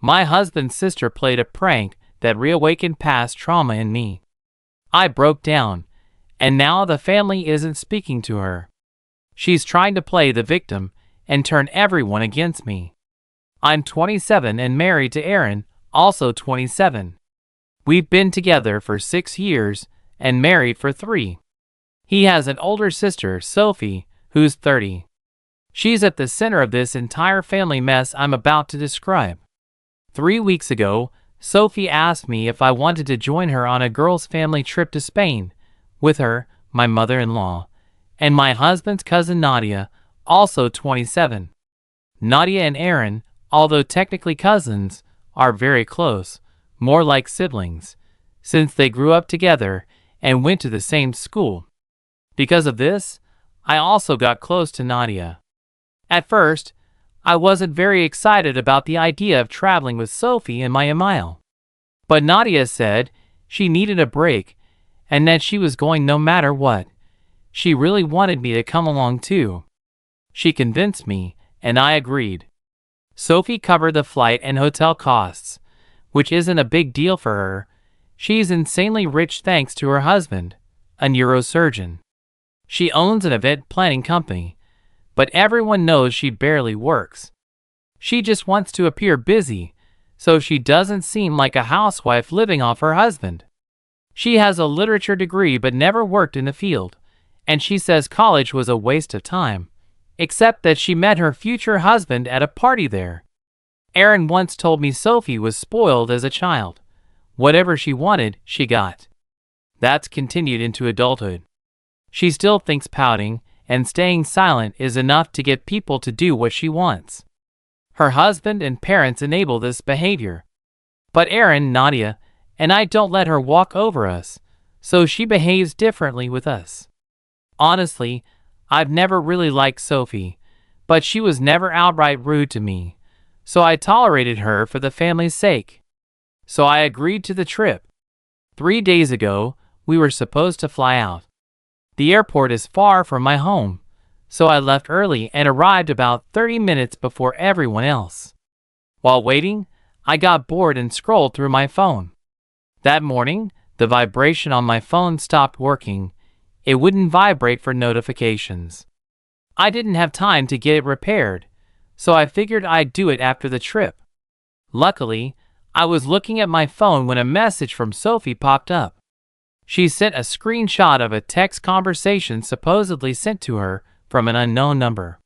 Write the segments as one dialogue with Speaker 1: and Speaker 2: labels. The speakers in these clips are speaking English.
Speaker 1: My husband's sister played a prank that reawakened past trauma in me. I broke down, and now the family isn't speaking to her. She's trying to play the victim and turn everyone against me. I'm 27 and married to Aaron, also 27. We've been together for 6 years and married for 3. He has an older sister, Sophie, who's 30. She's at the center of this entire family mess I'm about to describe. 3 weeks ago, Sophie asked me if I wanted to join her on a girls' family trip to Spain, with her, my mother-in-law, and my husband's cousin Nadia, also 27. Nadia and Aaron, although technically cousins, are very close, more like siblings, since they grew up together and went to the same school. Because of this, I also got close to Nadia. At first, I wasn't very excited about the idea of traveling with Sophie and my Emile. But Nadia said she needed a break and that she was going no matter what. She really wanted me to come along too. She convinced me, and I agreed. Sophie covered the flight and hotel costs, which isn't a big deal for her. She's insanely rich thanks to her husband, a neurosurgeon. She owns an event planning company, but everyone knows she barely works. She just wants to appear busy, so she doesn't seem like a housewife living off her husband. She has a literature degree but never worked in the field, and she says college was a waste of time, except that she met her future husband at a party there. Aaron once told me Sophie was spoiled as a child. Whatever she wanted, she got. That's continued into adulthood. She still thinks pouting and staying silent is enough to get people to do what she wants. Her husband and parents enable this behavior. But Aaron, Nadia, and I don't let her walk over us, so she behaves differently with us. Honestly, I've never really liked Sophie, but she was never outright rude to me, so I tolerated her for the family's sake. So I agreed to the trip. 3 days ago, we were supposed to fly out. The airport is far from my home, so I left early and arrived about 30 minutes before everyone else. While waiting, I got bored and scrolled through my phone. That morning, the vibration on my phone stopped working. It wouldn't vibrate for notifications. I didn't have time to get it repaired, so I figured I'd do it after the trip. Luckily, I was looking at my phone when a message from Sophie popped up. She sent a screenshot of a text conversation supposedly sent to her from an unknown number.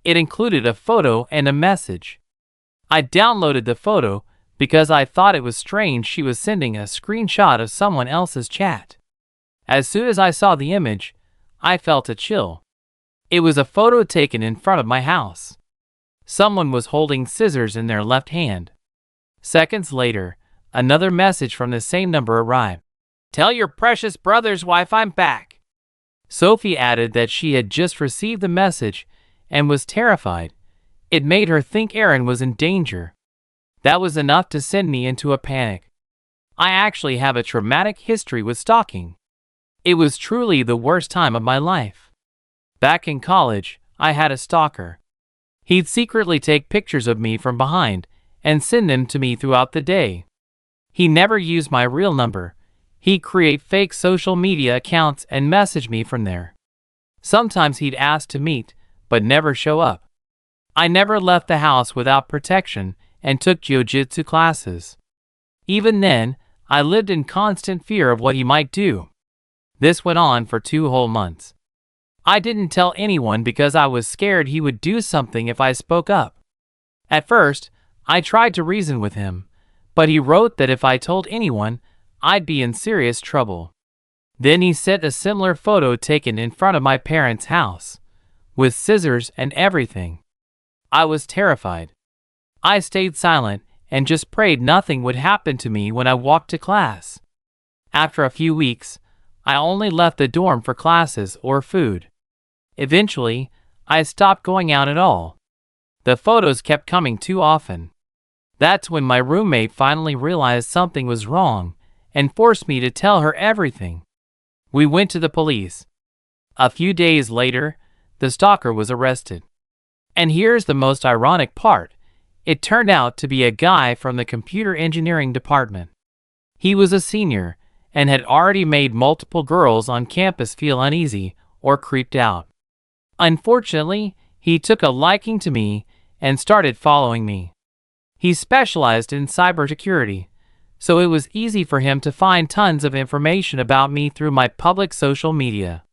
Speaker 1: It included a photo and a message. I downloaded the photo because I thought it was strange she was sending a screenshot of someone else's chat. As soon as I saw the image, I felt a chill. It was a photo taken in front of my house. Someone was holding scissors in their left hand. Seconds later, another message from the same number arrived. "Tell your precious brother's wife I'm back." Sophie added that she had just received the message and was terrified. It made her think Aaron was in danger. That was enough to send me into a panic. I actually have a traumatic history with stalking. It was truly the worst time of my life. Back in college, I had a stalker. He'd secretly take pictures of me from behind and send them to me throughout the day. He never used my real number. He'd create fake social media accounts and message me from there. Sometimes he'd ask to meet, but never show up. I never left the house without protection and took jiu-jitsu classes. Even then, I lived in constant fear of what he might do. This went on for 2 whole months. I didn't tell anyone because I was scared he would do something if I spoke up. At first, I tried to reason with him, but he wrote that if I told anyone, I'd be in serious trouble. Then he sent a similar photo taken in front of my parents' house, with scissors and everything. I was terrified. I stayed silent and just prayed nothing would happen to me when I walked to class. After a few weeks, I only left the dorm for classes or food. Eventually, I stopped going out at all. The photos kept coming too often. That's when my roommate finally realized something was wrong and forced me to tell her everything. We went to the police. A few days later, the stalker was arrested. And here's the most ironic part. It turned out to be a guy from the computer engineering department. He was a senior and had already made multiple girls on campus feel uneasy or creeped out. Unfortunately, he took a liking to me and started following me. He specialized in cybersecurity, so it was easy for him to find tons of information about me through my public social media.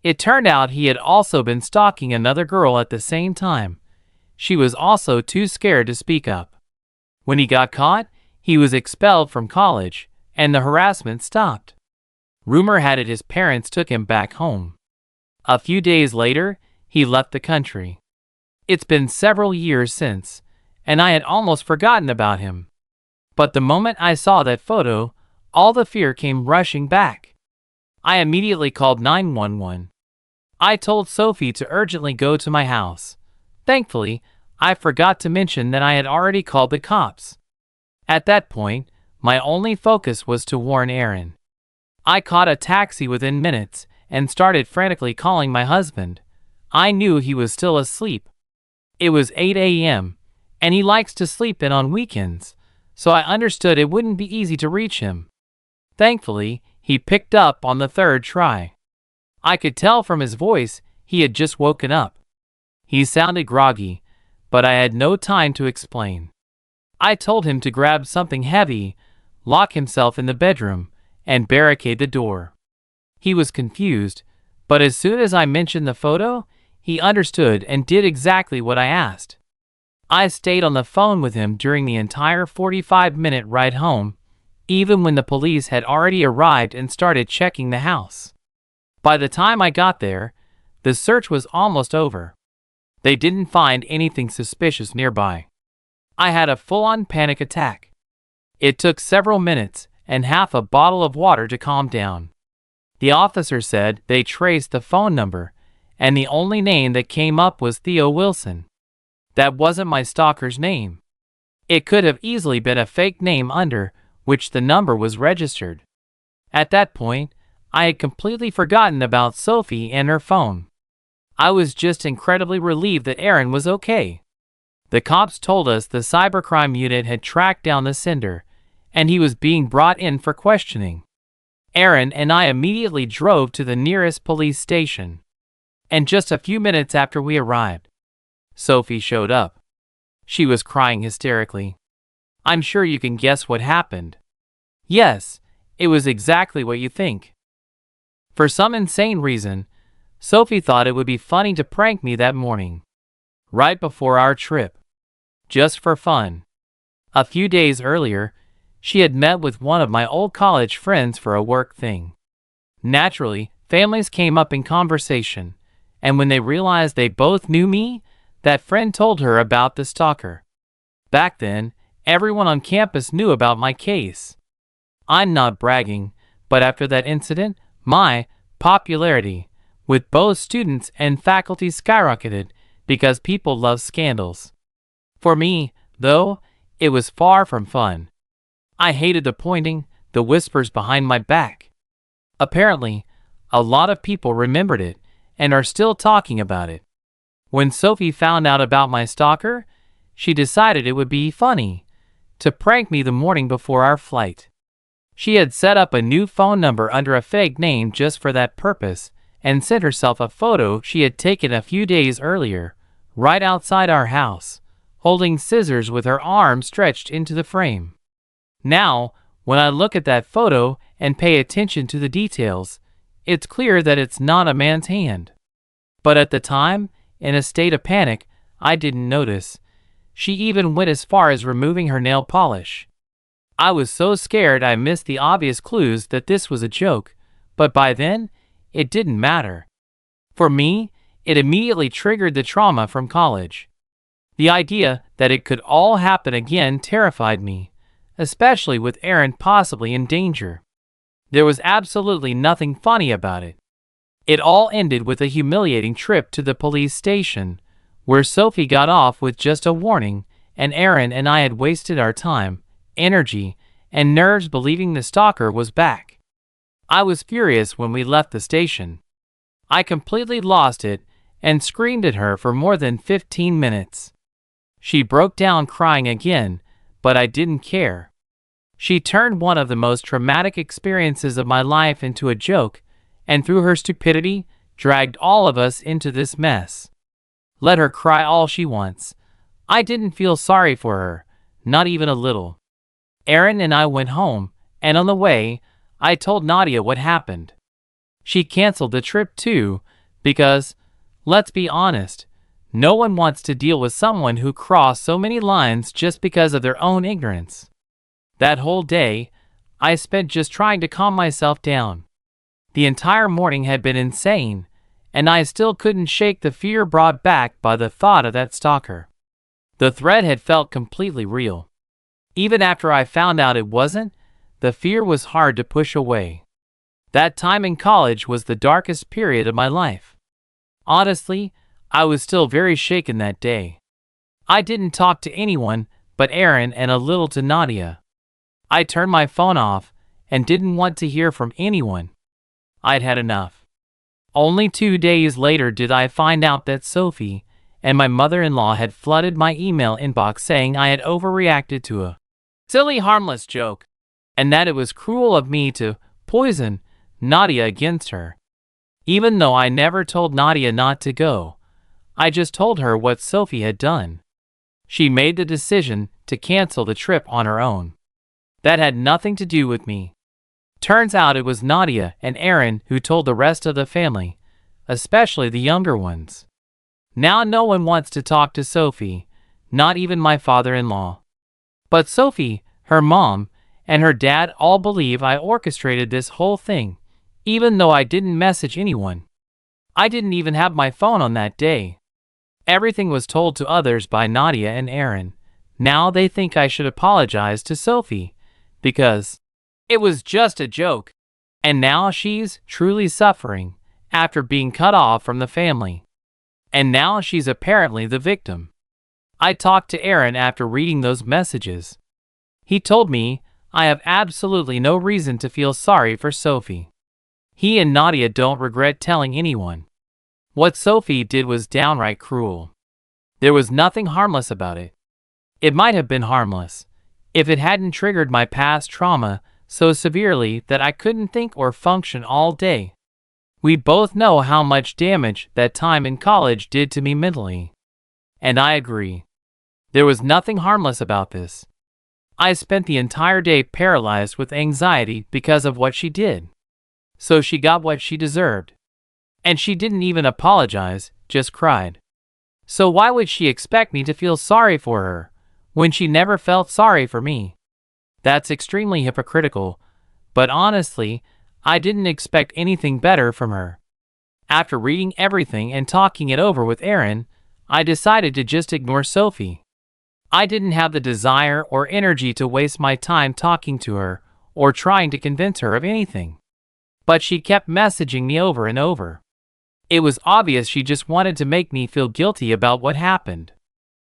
Speaker 1: It turned out he had also been stalking another girl at the same time. She was also too scared to speak up. When he got caught, he was expelled from college, and the harassment stopped. Rumor had it his parents took him back home. A few days later, he left the country. It's been several years since, and I had almost forgotten about him. But the moment I saw that photo, all the fear came rushing back. I immediately called 911. I told Sophie to urgently go to my house. Thankfully, I forgot to mention that I had already called the cops. At that point, my only focus was to warn Aaron. I caught a taxi within minutes and started frantically calling my husband. I knew he was still asleep. It was 8 a.m., and he likes to sleep in on weekends, so I understood it wouldn't be easy to reach him. Thankfully, he picked up on the third try. I could tell from his voice he had just woken up. He sounded groggy, but I had no time to explain. I told him to grab something heavy, lock himself in the bedroom, and barricade the door. He was confused, but as soon as I mentioned the photo, he understood and did exactly what I asked. I stayed on the phone with him during the entire 45-minute ride home, even when the police had already arrived and started checking the house. By the time I got there, the search was almost over. They didn't find anything suspicious nearby. I had a full-on panic attack. It took several minutes and half a bottle of water to calm down. The officer said they traced the phone number, and the only name that came up was Theo Wilson. That wasn't my stalker's name. It could have easily been a fake name under which the number was registered. At that point, I had completely forgotten about Sophie and her phone. I was just incredibly relieved that Aaron was okay. The cops told us the cybercrime unit had tracked down the sender, and he was being brought in for questioning. Aaron and I immediately drove to the nearest police station. And just a few minutes after we arrived, Sophie showed up. She was crying hysterically. I'm sure you can guess what happened. Yes, it was exactly what you think. For some insane reason, Sophie thought it would be funny to prank me that morning, right before our trip. Just for fun. A few days earlier, she had met with one of my old college friends for a work thing. Naturally, families came up in conversation, and when they realized they both knew me, that friend told her about the stalker. Back then, everyone on campus knew about my case. I'm not bragging, but after that incident, my popularity with both students and faculty skyrocketed because people love scandals. For me, though, it was far from fun. I hated the pointing, the whispers behind my back. Apparently, a lot of people remembered it and are still talking about it. When Sophie found out about my stalker, she decided it would be funny to prank me the morning before our flight. She had set up a new phone number under a fake name just for that purpose and sent herself a photo she had taken a few days earlier, right outside our house, holding scissors with her arm stretched into the frame. Now, when I look at that photo and pay attention to the details, it's clear that it's not a man's hand. But at the time, in a state of panic, I didn't notice. She even went as far as removing her nail polish. I was so scared I missed the obvious clues that this was a joke, but by then, it didn't matter. For me, it immediately triggered the trauma from college. The idea that it could all happen again terrified me, especially with Aaron possibly in danger. There was absolutely nothing funny about it. It all ended with a humiliating trip to the police station, where Sophie got off with just a warning, and Aaron and I had wasted our time, energy, and nerves believing the stalker was back. I was furious when we left the station. I completely lost it and screamed at her for more than 15 minutes. She broke down crying again, but I didn't care. She turned one of the most traumatic experiences of my life into a joke, and through her stupidity, dragged all of us into this mess. Let her cry all she wants. I didn't feel sorry for her, not even a little. Aaron and I went home, and on the way, I told Nadia what happened. She canceled the trip too, because, let's be honest, no one wants to deal with someone who crossed so many lines just because of their own ignorance. That whole day, I spent just trying to calm myself down. The entire morning had been insane, and I still couldn't shake the fear brought back by the thought of that stalker. The threat had felt completely real. Even after I found out it wasn't, the fear was hard to push away. That time in college was the darkest period of my life. Honestly, I was still very shaken that day. I didn't talk to anyone but Aaron and a little to Nadia. I turned my phone off and didn't want to hear from anyone. I'd had enough. Only 2 days later did I find out that Sophie and my mother-in-law had flooded my email inbox saying I had overreacted to a silly harmless joke, and that it was cruel of me to poison Nadia against her. Even though I never told Nadia not to go, I just told her what Sophie had done. She made the decision to cancel the trip on her own. That had nothing to do with me. Turns out it was Nadia and Aaron who told the rest of the family, especially the younger ones. Now no one wants to talk to Sophie, not even my father-in-law. But Sophie, her mom, and her dad all believe I orchestrated this whole thing, even though I didn't message anyone. I didn't even have my phone on that day. Everything was told to others by Nadia and Aaron. Now they think I should apologize to Sophie, because it was just a joke, and now she's truly suffering after being cut off from the family. And now she's apparently the victim. I talked to Aaron after reading those messages. He told me I have absolutely no reason to feel sorry for Sophie. He and Nadia don't regret telling anyone. What Sophie did was downright cruel. There was nothing harmless about it. It might have been harmless if it hadn't triggered my past trauma so severely that I couldn't think or function all day. We both know how much damage that time in college did to me mentally. And I agree. There was nothing harmless about this. I spent the entire day paralyzed with anxiety because of what she did. So she got what she deserved. And she didn't even apologize, just cried. So why would she expect me to feel sorry for her, when she never felt sorry for me? That's extremely hypocritical, but honestly, I didn't expect anything better from her. After reading everything and talking it over with Aaron, I decided to just ignore Sophie. I didn't have the desire or energy to waste my time talking to her or trying to convince her of anything. But she kept messaging me over and over. It was obvious she just wanted to make me feel guilty about what happened.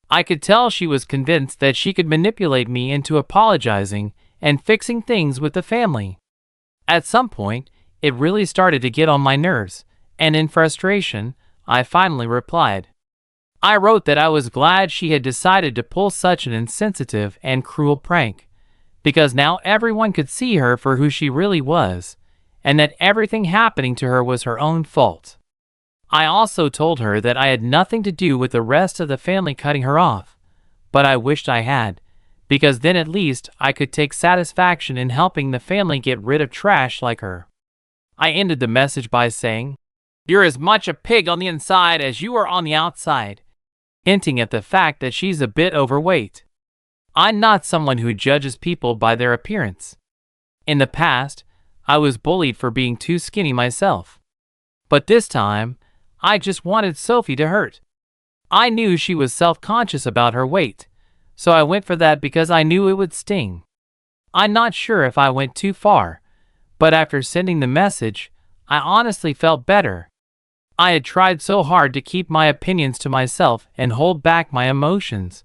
Speaker 1: I could tell she was convinced that she could manipulate me into apologizing and fixing things with the family. At some point, it really started to get on my nerves, and in frustration, I finally replied. I wrote that I was glad she had decided to pull such an insensitive and cruel prank, because now everyone could see her for who she really was, and that everything happening to her was her own fault. I also told her that I had nothing to do with the rest of the family cutting her off, but I wished I had, because then at least I could take satisfaction in helping the family get rid of trash like her. I ended the message by saying, "You're as much a pig on the inside as you are on the outside," hinting at the fact that she's a bit overweight. I'm not someone who judges people by their appearance. In the past, I was bullied for being too skinny myself. But this time, I just wanted Sophie to hurt. I knew she was self-conscious about her weight, so I went for that because I knew it would sting. I'm not sure if I went too far, but after sending the message, I honestly felt better. I had tried so hard to keep my opinions to myself and hold back my emotions,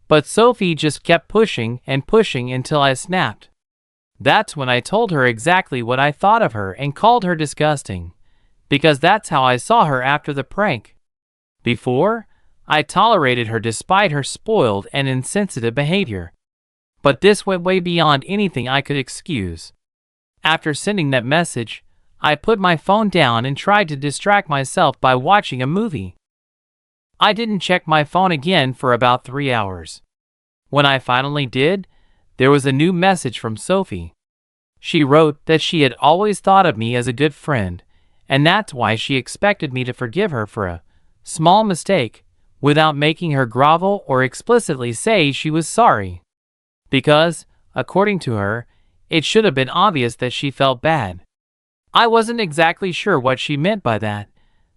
Speaker 1: but Sophie just kept pushing and pushing until I snapped. That's when I told her exactly what I thought of her and called her disgusting, because that's how I saw her after the prank. Before, I tolerated her despite her spoiled and insensitive behavior. But this went way beyond anything I could excuse. After sending that message, I put my phone down and tried to distract myself by watching a movie. I didn't check my phone again for about 3 hours. When I finally did, there was a new message from Sophie. She wrote that she had always thought of me as a good friend, and that's why she expected me to forgive her for a small mistake without making her grovel or explicitly say she was sorry. Because, according to her, it should have been obvious that she felt bad. I wasn't exactly sure what she meant by that,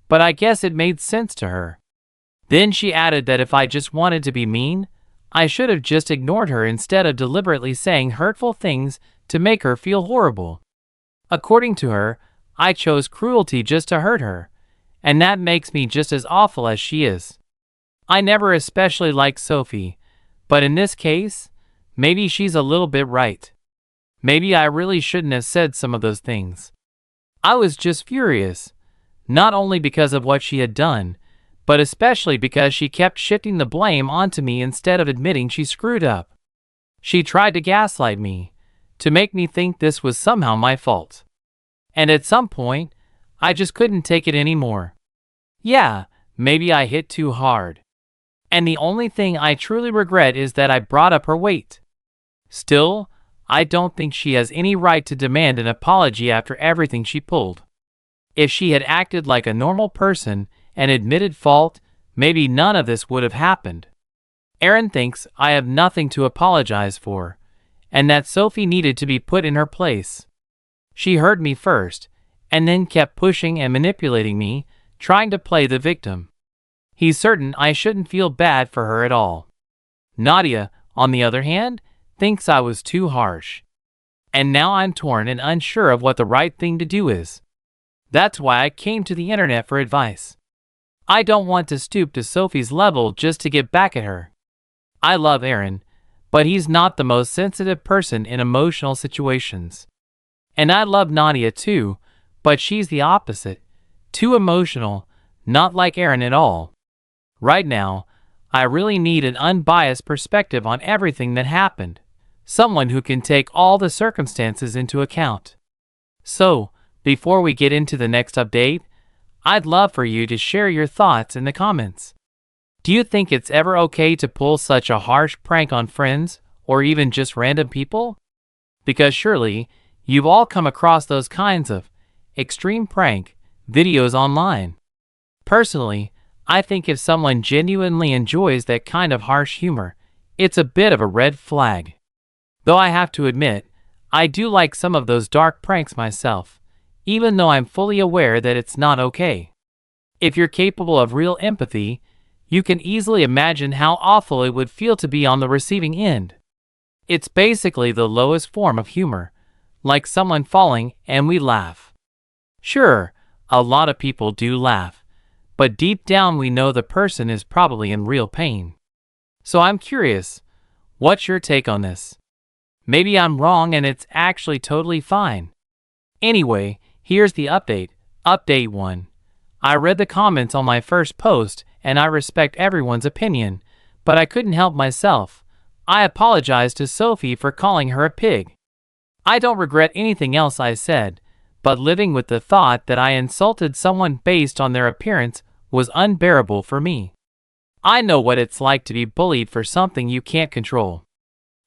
Speaker 1: but I guess it made sense to her. Then she added that if I just wanted to be mean, I should have just ignored her instead of deliberately saying hurtful things to make her feel horrible. According to her, I chose cruelty just to hurt her, and that makes me just as awful as she is. I never especially liked Sophie, but in this case, maybe she's a little bit right. Maybe I really shouldn't have said some of those things. I was just furious, not only because of what she had done, but especially because she kept shifting the blame onto me instead of admitting she screwed up. She tried to gaslight me, to make me think this was somehow my fault. And at some point, I just couldn't take it anymore. Yeah, maybe I hit too hard. And the only thing I truly regret is that I brought up her weight. Still, I don't think she has any right to demand an apology after everything she pulled. If she had acted like a normal person and admitted fault, maybe none of this would have happened. Aaron thinks I have nothing to apologize for, and that Sophie needed to be put in her place. She heard me first, and then kept pushing and manipulating me, trying to play the victim. He's certain I shouldn't feel bad for her at all. Nadia, on the other hand, thinks I was too harsh. And now I'm torn and unsure of what the right thing to do is. That's why I came to the internet for advice. I don't want to stoop to Sophie's level just to get back at her. I love Aaron, but he's not the most sensitive person in emotional situations. And I love Nadia too, but she's the opposite. Too emotional, not like Aaron at all. Right now, I really need an unbiased perspective on everything that happened. Someone who can take all the circumstances into account. So, before we get into the next update, I'd love for you to share your thoughts in the comments. Do you think it's ever okay to pull such a harsh prank on friends, or even just random people? Because surely, you've all come across those kinds of extreme prank videos online. Personally, I think if someone genuinely enjoys that kind of harsh humor, it's a bit of a red flag. Though I have to admit, I do like some of those dark pranks myself, even though I'm fully aware that it's not okay. If you're capable of real empathy, you can easily imagine how awful it would feel to be on the receiving end. It's basically the lowest form of humor, like someone falling and we laugh. Sure, a lot of people do laugh, but deep down we know the person is probably in real pain. So I'm curious, what's your take on this? Maybe I'm wrong and it's actually totally fine. Anyway, here's the update. Update 1. I read the comments on my first post and I respect everyone's opinion, but I couldn't help myself. I apologize to Sophie for calling her a pig. I don't regret anything else I said, but living with the thought that I insulted someone based on their appearance was unbearable for me. I know what it's like to be bullied for something you can't control.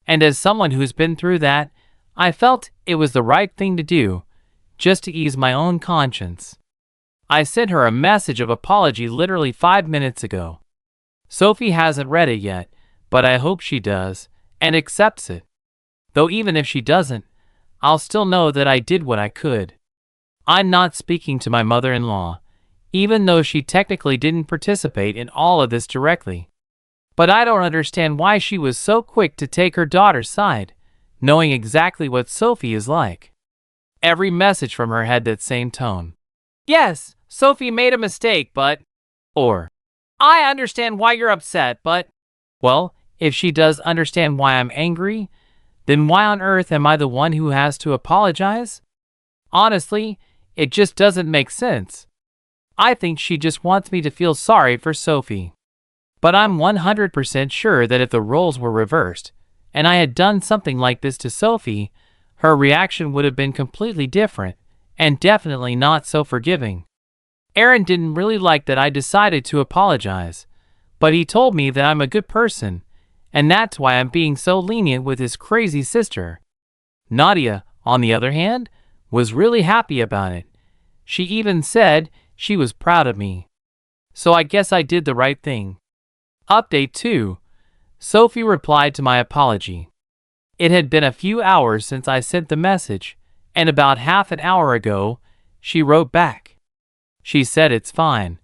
Speaker 1: And as someone who's been through that, I felt it was the right thing to do, just to ease my own conscience. I sent her a message of apology literally 5 minutes ago. Sophie hasn't read it yet, but I hope she does, and accepts it. Though even if she doesn't, I'll still know that I did what I could. I'm not speaking to my mother-in-law, even though she technically didn't participate in all of this directly. But I don't understand why she was so quick to take her daughter's side, knowing exactly what Sophie is like. Every message from her had that same tone. Yes, Sophie made a mistake, but... Or, I understand why you're upset, but... Well, if she does understand why I'm angry, then why on earth am I the one who has to apologize? Honestly, it just doesn't make sense. I think she just wants me to feel sorry for Sophie. But I'm 100% sure that if the roles were reversed, and I had done something like this to Sophie, her reaction would have been completely different, and definitely not so forgiving. Aaron didn't really like that I decided to apologize, but he told me that I'm a good person, and that's why I'm being so lenient with his crazy sister. Nadia, on the other hand, was really happy about it. She even said she was proud of me. So I guess I did the right thing. Update 2. Sophie replied to my apology. It had been a few hours since I sent the message, and about half an hour ago, she wrote back. She said it's fine,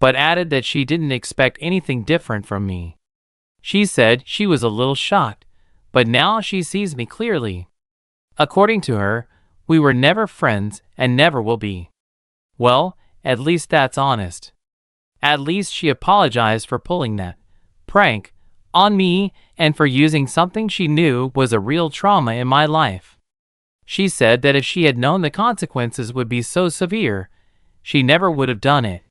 Speaker 1: but added that she didn't expect anything different from me. She said she was a little shocked, but now she sees me clearly. According to her, we were never friends and never will be. Well, at least that's honest. At least she apologized for pulling that prank on me and for using something she knew was a real trauma in my life. She said that if she had known the consequences would be so severe, she never would have done it.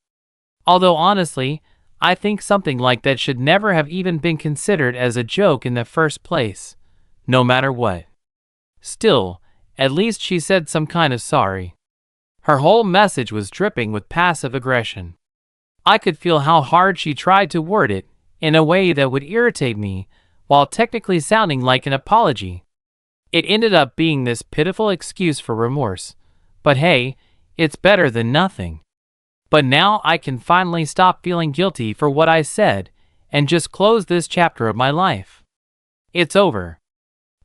Speaker 1: Although honestly, I think something like that should never have even been considered as a joke in the first place, no matter what. Still, at least she said some kind of sorry. Her whole message was dripping with passive aggression. I could feel how hard she tried to word it in a way that would irritate me, while technically sounding like an apology. It ended up being this pitiful excuse for remorse, but hey, it's better than nothing. But now I can finally stop feeling guilty for what I said and just close this chapter of my life. It's over.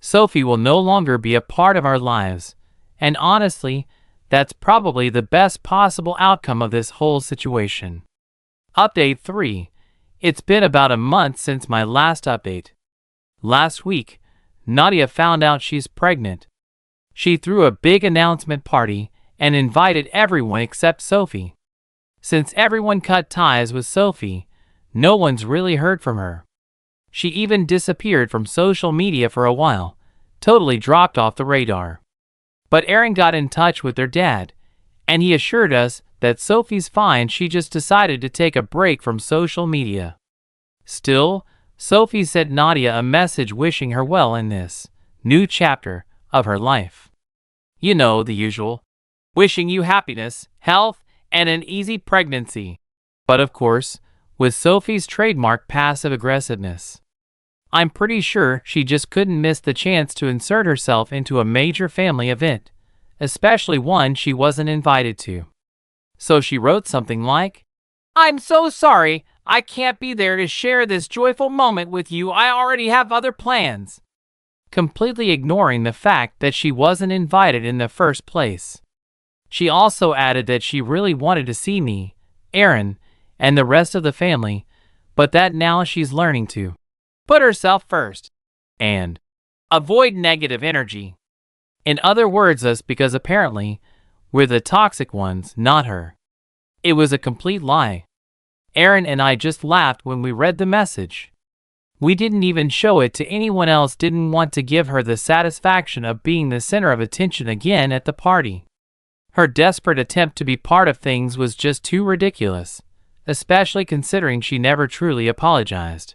Speaker 1: Sophie will no longer be a part of our lives, and honestly, that's probably the best possible outcome of this whole situation. Update 3. It's been about a month since my last update. Last week, Nadia found out she's pregnant. She threw a big announcement party and invited everyone except Sophie. Since everyone cut ties with Sophie, no one's really heard from her. She even disappeared from social media for a while, totally dropped off the radar. But Aaron got in touch with their dad, and he assured us that Sophie's fine, she just decided to take a break from social media. Still, Sophie sent Nadia a message wishing her well in this new chapter of her life. You know, the usual. Wishing you happiness, health, and an easy pregnancy. But of course, with Sophie's trademark passive aggressiveness. I'm pretty sure she just couldn't miss the chance to insert herself into a major family event, especially one she wasn't invited to. So she wrote something like, "I'm so sorry, I can't be there to share this joyful moment with you. I already have other plans." Completely ignoring the fact that she wasn't invited in the first place. She also added that she really wanted to see me, Aaron, and the rest of the family, but that now she's learning to put herself first and avoid negative energy. In other words, us, because apparently we're the toxic ones, not her. It was a complete lie. Aaron and I just laughed when we read the message. We didn't even show it to anyone else, didn't want to give her the satisfaction of being the center of attention again at the party. Her desperate attempt to be part of things was just too ridiculous, especially considering she never truly apologized.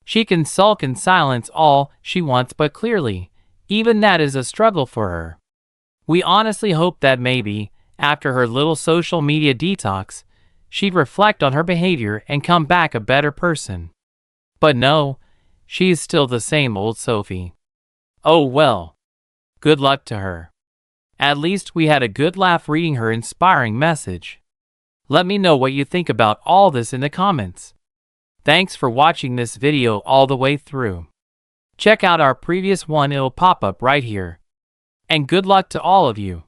Speaker 1: She can sulk in silence all she wants, but clearly, even that is a struggle for her. We honestly hope that maybe, after her little social media detox, she'd reflect on her behavior and come back a better person. But no, she's still the same old Sophie. Oh well. Good luck to her. At least we had a good laugh reading her inspiring message. Let me know what you think about all this in the comments. Thanks for watching this video all the way through. Check out our previous one, it'll pop up right here. And good luck to all of you.